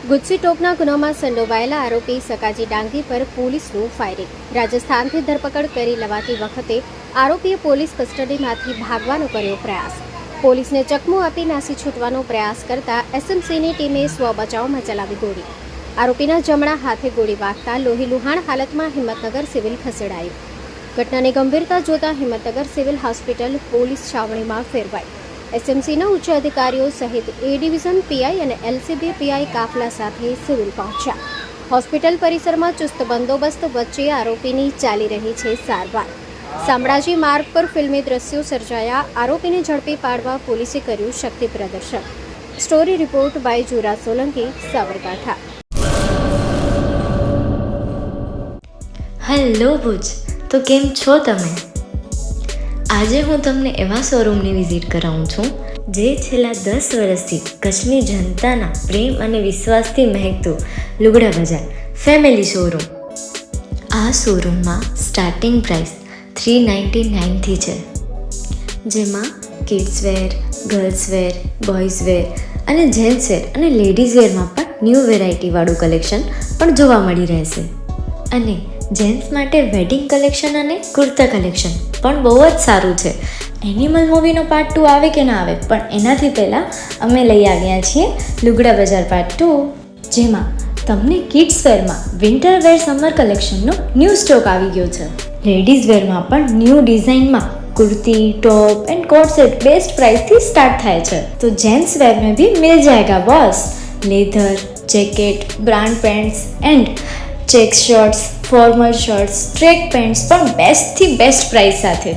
ગુજસી ટોકના ગુનામાં સંડોવાયેલા આરોપી સકાજી ડાંગી પર પોલીસનું ફાયરિંગ. રાજસ્થાનથી ધરપકડ કરી લેવાતી વખતે આરોપીએ પોલીસ કસ્ટડીમાંથી ભાગવાનો કર્યો પ્રયાસ. પોલીસને ચકમો આપી નાસી છૂટવાનો પ્રયાસ કરતા એસએમસીની ટીમે સ્વબચાવમાં ચલાવી ગોળી. આરોપીના જમણા હાથે ગોળી વાગતા લોહીલુહાણ હાલતમાં હિંમતનગર સિવિલ ખસેડાયું. ઘટનાની ગંભીરતા જોતા હિંમતનગર સિવિલ હોસ્પિટલ પોલીસ છાવણીમાં ફેરવાઈ. એસએમસીના ઉચ્ચ અધિકારીઓ સહિત એ ડિવિઝન પીઆઈ અને એલસીબી પીઆઈ કાફલા સાથે સિવિલ પહોંચ્યા. હોસ્પિટલ પરિસરમાં ચુસ્ત બંદોબસ્ત વચ્ચે આરોપીની ચાલી રહી છે સારવાર. શામળાજી માર્ગ પર ફિલ્મી દ્રશ્યો સર્જાયા. આરોપીને ઝડપી પાડવા પોલીસે કર્યું શક્તિ પ્રદર્શન. Story report by Jura Solanki, Sabarkantha. Hello Bhuj, તો કેમ છો તમે? આજે હું તમને એવા શોરૂમની વિઝિટ કરાવું છું જે છેલ્લા 10 વર્ષથી કચ્છની જનતાના પ્રેમ અને વિશ્વાસથી મહેકતું લુગડા બજાર ફેમિલી શોરૂમ. આ શોરૂમમાં સ્ટાર્ટિંગ પ્રાઇસ 399થી છે, જેમાં kids wear, girls wear, boys wear અને જેન્ટ્સ વેર અને લેડીઝ વેરમાં પણ ન્યૂ વેરાયટીવાળું કલેક્શન પણ જોવા મળી રહેશે. અને જેન્ટ્સ માટે વેડિંગ કલેક્શન અને કુર્તા કલેક્શન પણ બહુ જ સારું છે. એનિમલ મૂવીનો પાર્ટ 2 આવે કે ના આવે, પણ એનાથી પહેલાં અમે લઈ આવ્યા છીએ લુગડા બજાર પાર્ટ 2, જેમાં તમને કિડ્સ વેરમાં વિન્ટર વેર સમર કલેક્શનનો ન્યૂ સ્ટોક આવી ગયો છે. લેડીઝ વેરમાં પણ ન્યૂ ડિઝાઇનમાં kurti, top and coat set best price थी स्टार्ट थाय छे. तो जेंट्स वेर में भी मिल जाएगा boss. Leather, jacket, brand pants and check shirts, formal shirts, track pants પણ બેસ્ટ થી બેસ્ટ પ્રાઇસ સાથે.